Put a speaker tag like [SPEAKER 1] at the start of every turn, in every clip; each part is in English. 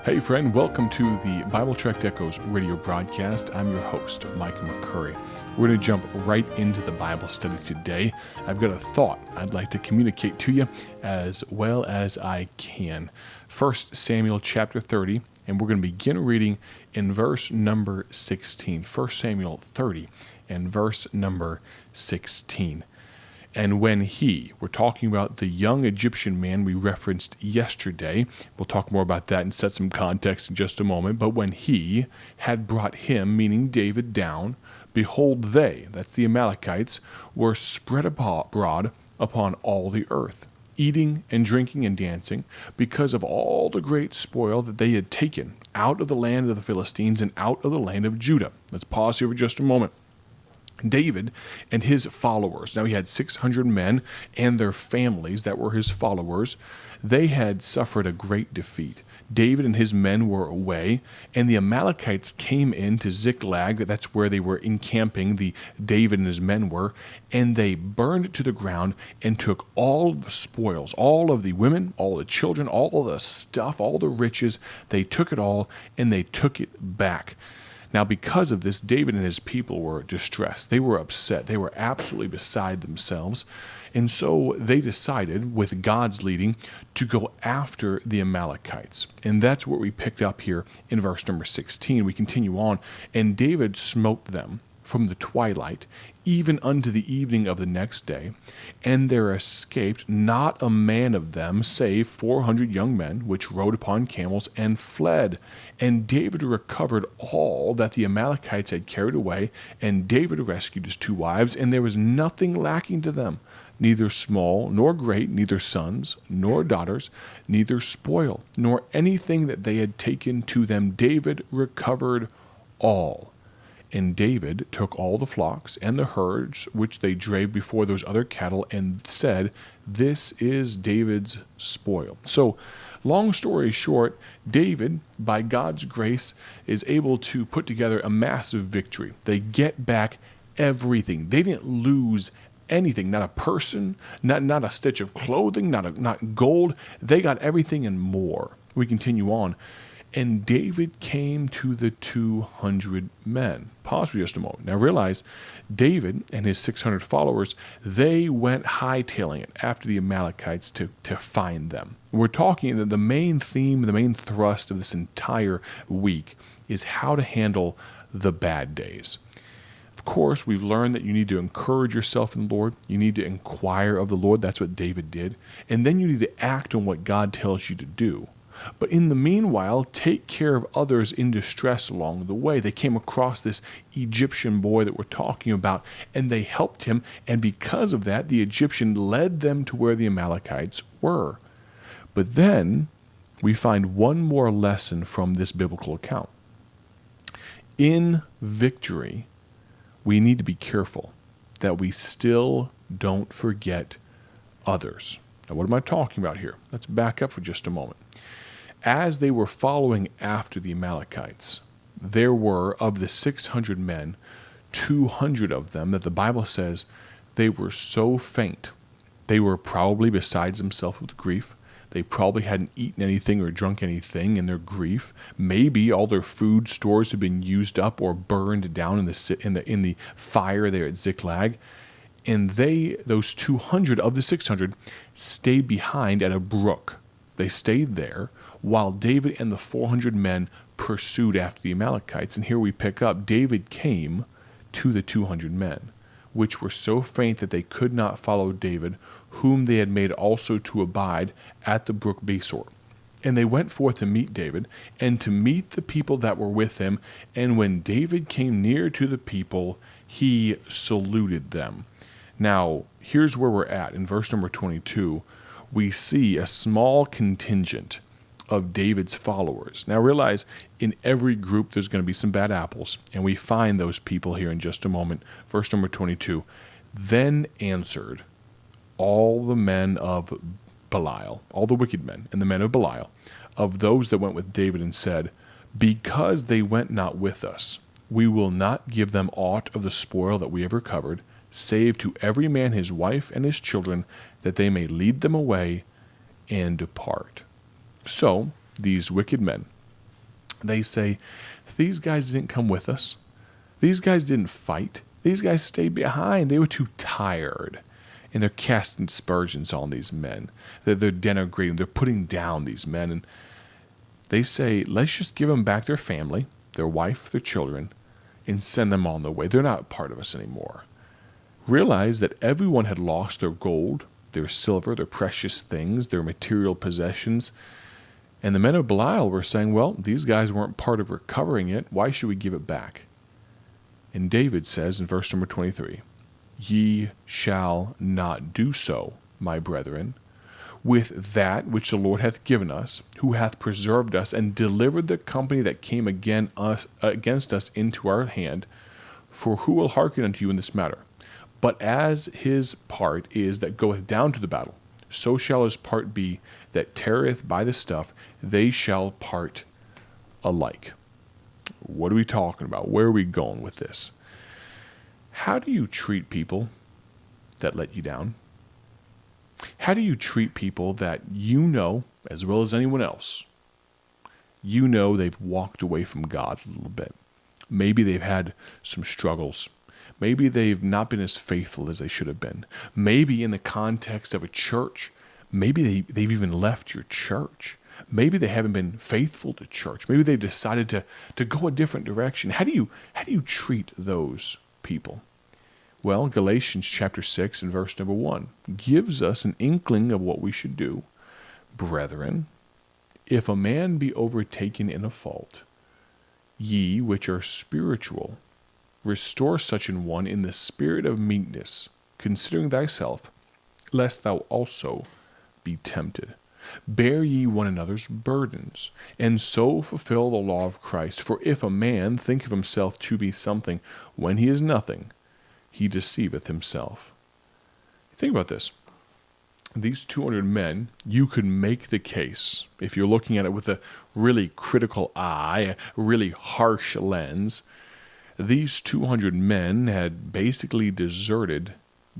[SPEAKER 1] Hey friend, welcome to the Bible Tract Echoes radio broadcast. I'm your host, Mike McCurry. We're going to jump right into the Bible study today. I've got a thought I'd like to communicate to you as well as I can. 1 Samuel chapter 30, and we're going to begin reading in verse number 16. 1 Samuel 30 and verse number 16. And when we're talking about the young Egyptian man we referenced yesterday. We'll talk more about that and set some context in just a moment. But when he had brought him, meaning David, down, behold, that's the Amalekites, were spread abroad upon all the earth, eating and drinking and dancing, because of all the great spoil that they had taken out of the land of the Philistines and out of the land of Judah. Let's pause here for just a moment. David and his followers. Now he had 600 men and their families that were his followers. They had suffered a great defeat. David and his men were away, and the Amalekites came into Ziklag. That's where they were encamping, David and his men were, and they burned it to the ground and took all the spoils, all of the women, all the children, all the stuff, all the riches. They took it all, and they took it back. Now, because of this, David and his people were distressed. They were upset. They were absolutely beside themselves. And so they decided, with God's leading, to go after the Amalekites. And that's what we picked up here in verse number 16. We continue on. And David smote them from the twilight, even unto the evening of the next day, and there escaped not a man of them, save 400 young men, which rode upon camels and fled. And David recovered all that the Amalekites had carried away, and David rescued his 2 wives, and there was nothing lacking to them, neither small nor great, neither sons nor daughters, neither spoil, nor anything that they had taken to them. David recovered all. And David took all the flocks and the herds which they drave before those other cattle, and said, "This is David's spoil." So, long story short, David, by God's grace, is able to put together a massive victory. They get back everything. They didn't lose anything, not a person, not a stitch of clothing, not gold. They got everything and more. We continue on. And David came to the 200 men. Pause for just a moment. Now realize, David and his 600 followers, they went hightailing it after the Amalekites to find them. We're talking that the main theme, the main thrust of this entire week is how to handle the bad days. Of course, we've learned that you need to encourage yourself in the Lord. You need to inquire of the Lord. That's what David did. And then you need to act on what God tells you to do. But in the meanwhile, take care of others in distress along the way. They came across this Egyptian boy that we're talking about, and they helped him. And because of that, the Egyptian led them to where the Amalekites were. But then we find one more lesson from this biblical account. In victory, we need to be careful that we still don't forget others. Now, what am I talking about here? Let's back up for just a moment. As they were following after the Amalekites, there were, of the 600 men, 200 of them that the Bible says they were so faint. They were probably beside themselves with grief. They probably hadn't eaten anything or drunk anything in their grief. Maybe all their food stores had been used up or burned down in the fire there at Ziklag. And those 200 of the 600 stayed behind at a brook. They stayed there while David and the 400 men pursued after the Amalekites. And here we pick up, David came to the 200 men, which were so faint that they could not follow David, whom they had made also to abide at the brook Besor. And they went forth to meet David, and to meet the people that were with him. And when David came near to the people, he saluted them. Now, here's where we're at. In verse number 22, we see a small contingent of David's followers. Now realize, in every group there's going to be some bad apples, and we find those people here in just a moment. Verse number 22, then answered all the men of Belial, all the wicked men and the men of Belial, of those that went with David, and said, because they went not with us, we will not give them aught of the spoil that we have recovered, save to every man his wife and his children, that they may lead them away and depart. So these wicked men, They say, these guys didn't come with us. These guys didn't fight. These guys stayed behind. They were too tired. And they're casting aspersions on these men. They're denigrating. They're putting down these men. And they say, let's just give them back their family, their wife, their children, and send them on their way. They're not part of us anymore. Realize that everyone had lost their gold, their silver, their precious things, their material possessions. And the men of Belial were saying, well, these guys weren't part of recovering it. Why should we give it back? And David says in verse number 23, ye shall not do so, my brethren, with that which the Lord hath given us, who hath preserved us and delivered the company that came against us into our hand. For who will hearken unto you in this matter? But as his part is that goeth down to the battle, so shall his part be that tarrieth by the stuff. They shall part alike. What are we talking about? Where are we going with this? How do you treat people that let you down? How do you treat people that you know, as well as anyone else, you know they've walked away from God a little bit? Maybe they've had some struggles. Maybe they've not been as faithful as they should have been. Maybe in the context of a church, maybe they've even left your church. Maybe they haven't been faithful to church. Maybe they've decided to go a different direction. How do you treat those people? Well, Galatians chapter 6 and verse number 1 gives us an inkling of what we should do. Brethren, if a man be overtaken in a fault, ye which are spiritual, restore such an one in the spirit of meekness, considering thyself, lest thou also be tempted. Bear ye one another's burdens, and so fulfill the law of Christ. For if a man think of himself to be something when he is nothing, he deceiveth himself. Think about this. These 200 men, you could make the case, if you're looking at it with a really critical eye, a really harsh lens, these 200 men had basically deserted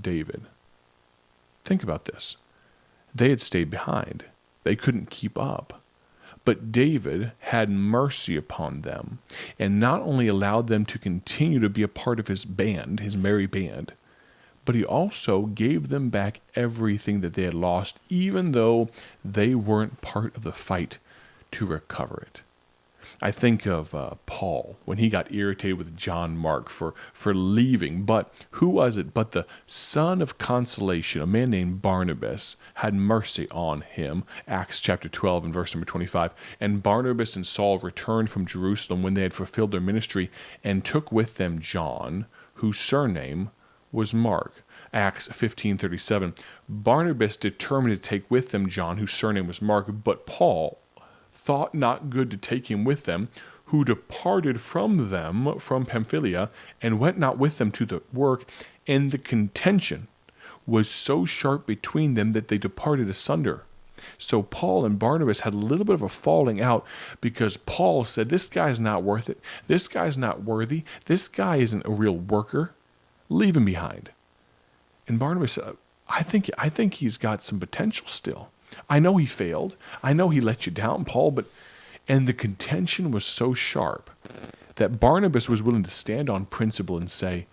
[SPEAKER 1] David. Think about this. They had stayed behind. They couldn't keep up. But David had mercy upon them and not only allowed them to continue to be a part of his band, his merry band, but he also gave them back everything that they had lost, even though they weren't part of the fight to recover it. I think of Paul when he got irritated with John Mark for leaving. But who was it but the son of consolation, a man named Barnabas, had mercy on him. Acts chapter 12 and verse number 25. And Barnabas and Saul returned from Jerusalem when they had fulfilled their ministry and took with them John, whose surname was Mark. Acts 15:37. Barnabas determined to take with them John, whose surname was Mark, but Paul thought not good to take him with them, who departed from them from Pamphylia, and went not with them to the work. And the contention was so sharp between them that they departed asunder. So Paul and Barnabas had a little bit of a falling out because Paul said, this guy's not worth it. This guy's not worthy. This guy isn't a real worker. Leave him behind. And Barnabas said, I think he's got some potential still. I know he failed. I know he let you down, Paul, and the contention was so sharp that Barnabas was willing to stand on principle and say,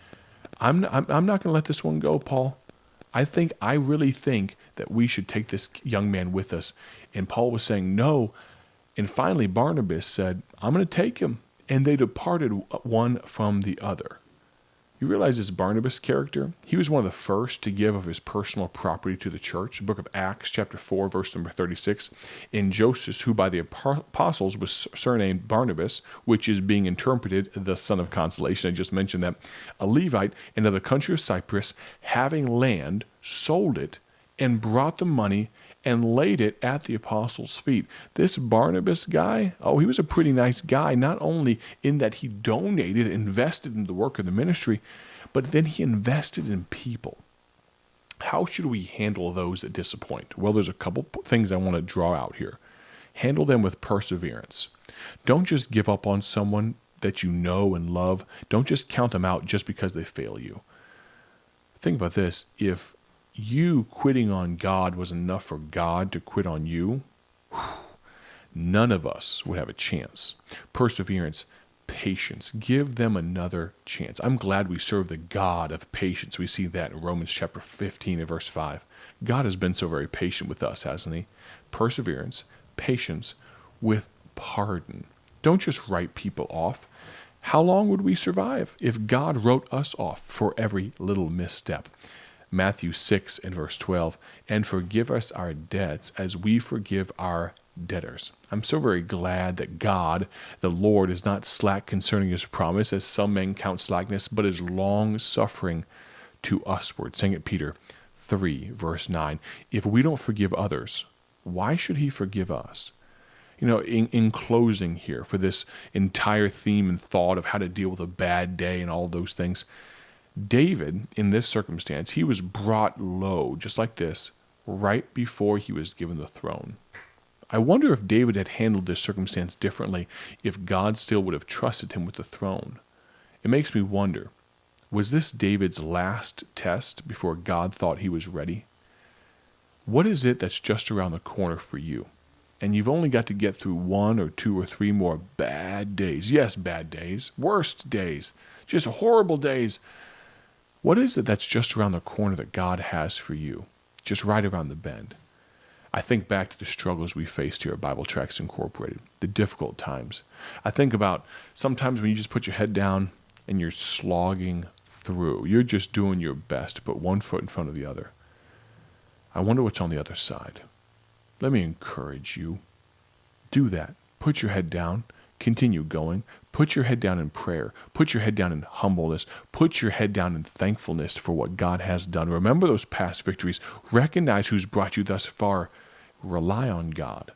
[SPEAKER 1] I'm not going to let this one go, Paul. I really think that we should take this young man with us. And Paul was saying no. And finally, Barnabas said, I'm going to take him. And they departed one from the other. You realize this Barnabas character? He was one of the first to give of his personal property to the church. The book of Acts, chapter 4, verse number 36. And Joseph, who by the apostles was surnamed Barnabas, which is being interpreted the son of consolation. I just mentioned that. A Levite in the country of Cyprus, having land, sold it, and brought the money and laid it at the apostles' feet. This Barnabas guy, he was a pretty nice guy, not only in that he donated, invested in the work of the ministry, but then he invested in people. How should we handle those that disappoint? Well, there's a couple things I want to draw out here. Handle them with perseverance. Don't just give up on someone that you know and love. Don't just count them out just because they fail you. Think about this. If you quitting on God was enough for God to quit on you, none of us would have a chance. Perseverance, patience. Give them another chance. I'm glad we serve the God of patience. We see that in Romans chapter 15 and verse 5. God has been so very patient with us, hasn't he? Perseverance, patience with pardon. Don't just write people off. How long would we survive if God wrote us off for every little misstep? Matthew 6 and verse 12, and forgive us our debts as we forgive our debtors. I'm so very glad that God, the Lord, is not slack concerning his promise, as some men count slackness, but is long-suffering to usward. 2 Peter 3, verse 9. If we don't forgive others, why should he forgive us? In closing here for this entire theme and thought of how to deal with a bad day and all those things, David, in this circumstance, he was brought low, just like this, right before he was given the throne. I wonder if David had handled this circumstance differently, if God still would have trusted him with the throne. It makes me wonder, was this David's last test before God thought he was ready? What is it that's just around the corner for you? And you've only got to get through 1 or 2 or 3 more bad days. Yes, bad days, worst days, just horrible days. What is it that's just around the corner that God has for you, just right around the bend? I think back to the struggles we faced here at Bible Tracts Incorporated, the difficult times. I think about sometimes when you just put your head down and you're slogging through. You're just doing your best to put one foot in front of the other. I wonder what's on the other side. Let me encourage you. Do that. Put your head down. Continue going. Put your head down in prayer. Put your head down in humbleness. Put your head down in thankfulness for what God has done. Remember those past victories. Recognize who's brought you thus far. Rely on God.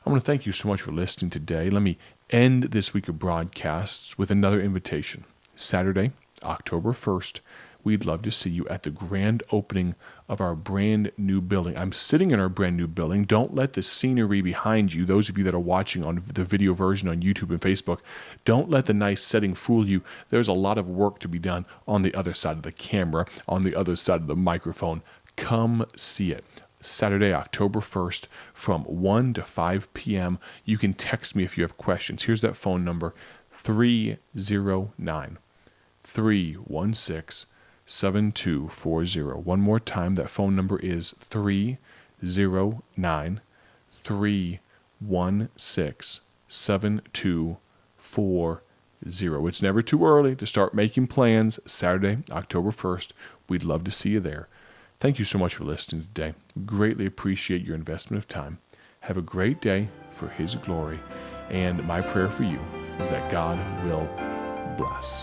[SPEAKER 1] I want to thank you so much for listening today. Let me end this week of broadcasts with another invitation. Saturday, October 1st, we'd love to see you at the grand opening of our brand new building. I'm sitting in our brand new building. Don't let the scenery behind you, those of you that are watching on the video version on YouTube and Facebook, don't let the nice setting fool you. There's a lot of work to be done on the other side of the camera, on the other side of the microphone. Come see it. Saturday, October 1st from 1 to 5 p.m. You can text me if you have questions. Here's that phone number, 309-316-7240. One more time, that phone number is 309-316-7240. It's never too early to start making plans. Saturday, October 1st. We'd love to see you there. Thank you so much for listening today. Greatly appreciate your investment of time. Have a great day for His glory. And my prayer for you is that God will bless.